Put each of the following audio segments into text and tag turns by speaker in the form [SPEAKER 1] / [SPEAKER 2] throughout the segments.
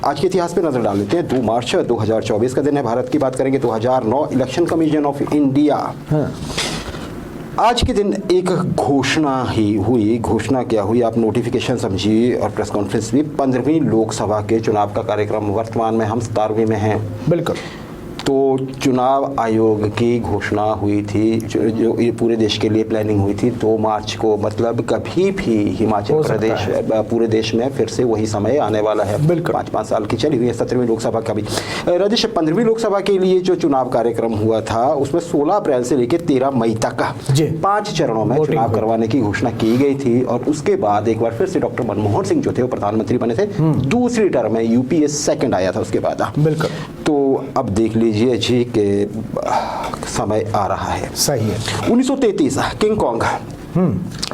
[SPEAKER 1] आज के इतिहास पे नजर डाल लेते हैं। 2 मार्च 2024 का दिन है। भारत की बात करेंगे 2009 इलेक्शन कमीशन ऑफ इंडिया। आज के दिन एक घोषणा ही हुई। घोषणा क्या हुई, आप नोटिफिकेशन समझिए और प्रेस कॉन्फ्रेंस भी। 15वीं लोकसभा के चुनाव का कार्यक्रम, वर्तमान में हम 17वीं में हैं।
[SPEAKER 2] बिल्कुल।
[SPEAKER 1] तो चुनाव आयोग की घोषणा हुई थी, जो ये पूरे देश के लिए प्लानिंग हुई थी 2 मार्च को। मतलब कभी भी हिमाचल प्रदेश, पूरे देश में फिर से वही समय आने वाला है। 5-5 साल की चली हुई है 17वीं लोकसभा का भी। राजेश, 15वीं लोकसभा के लिए जो चुनाव कार्यक्रम हुआ था उसमें 16 अप्रैल से लेकर 13 मई तक 5 चरणों में चुनाव करवाने की घोषणा की गई थी। और उसके बाद एक बार फिर से डॉक्टर मनमोहन सिंह जो थे वो प्रधानमंत्री बने थे। दूसरी टर्म में यूपीए सेकंड आया था उसके बाद।
[SPEAKER 2] बिल्कुल।
[SPEAKER 1] तो अब देख लीजिए जी के समय आ रहा है।
[SPEAKER 2] सही है।
[SPEAKER 1] 1933 किंग कॉन्ग।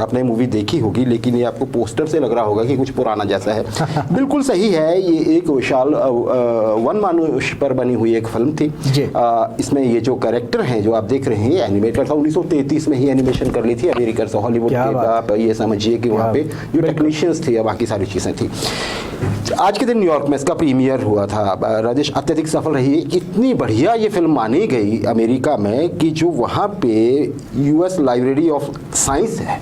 [SPEAKER 1] आपने मूवी देखी होगी, लेकिन ये आपको पोस्टर से लग रहा होगा कि कुछ पुराना जैसा है। बिल्कुल सही है। ये एक विशाल वन मानुष पर बनी हुई एक फिल्म थी। इसमें ये जो कैरेक्टर हैं जो आप देख रहे हैं, एनिमेटर था। 1933 में ही एनिमेशन कर ली थी अमेरिका से, हॉलीवुड के। आप ये समझिए कि वहाँ पे जो टेक्नीशियंस थे या बाकी सारी चीज़ें थी। आज के दिन न्यूयॉर्क में इसका प्रीमियर हुआ था। राजेश, अत्यधिक सफल रही। इतनी बढ़िया ये फिल्म मानी गई अमेरिका में कि जो वहाँ पे यूएस लाइब्रेरी ऑफ साइंस है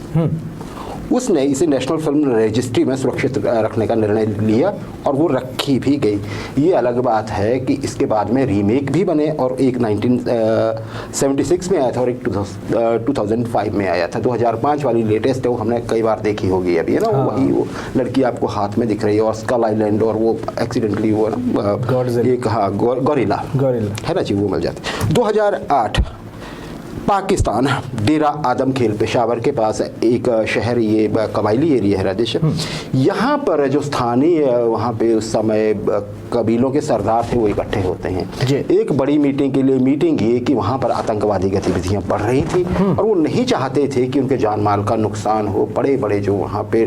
[SPEAKER 1] उसने इसे नेशनल फिल्म रजिस्ट्री में सुरक्षित रखने का निर्णय लिया और वो रखी भी गई। ये अलग बात है कि इसके बाद में रीमेक भी बने, और एक 1976 में आया था और एक 2005 में आया था। 2005 वाली लेटेस्ट है, वो हमने कई बार देखी होगी अभी, है ना। वही वो लड़की आपको हाथ में दिख रही है और स्कल आइलैंड, और वो एक्सीडेंटली वो ना एक गोरिल्ला है ना जी, वो मिल जाती। 2008 पाकिस्तान, डेरा आदम खेल पेशावर के पास एक शहर, ये कबायली एरिया है राजेश। यहाँ पर जो स्थानीय वहाँ पे उस समय कबीलों के सरदार थे वो इकट्ठे होते हैं एक बड़ी मीटिंग के लिए। मीटिंग ये कि वहाँ पर आतंकवादी गतिविधियाँ बढ़ रही थी और वो नहीं चाहते थे कि उनके जान माल का नुकसान हो। बड़े बड़े जो वहाँ पे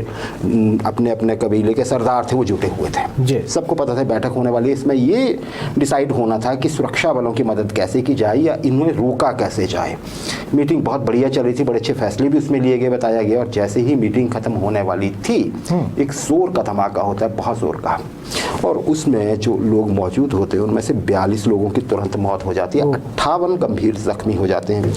[SPEAKER 1] अपने अपने कबीले के सरदार थे वो जुटे हुए थे। सबको पता था बैठक होने वाली। इसमें ये डिसाइड होना था कि सुरक्षा बलों की मदद कैसे की जाए या इन्हें रोका कैसे जाए। मीटिंग बहुत बढ़िया चल रही थी, बड़े अच्छे फैसले भी उसमें लिए गए, बताया गया। और जैसे ही मीटिंग खत्म होने वाली थी, एक शोर का धमाका होता है, बहुत जोर का, और उसमें जो लोग मौजूद होते हैं उनमें से 42 लोगों की तुरंत मौत हो जाती है, 58 गंभीर जख्मी हो जाते हैं।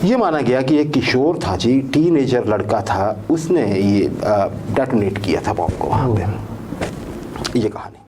[SPEAKER 1] ये माना गया कि एक किशोर था जी, टीनेजर लड़का था, उसने ये डेटोनेट किया था बॉम्ब को वहाँ पे। ये कहानी।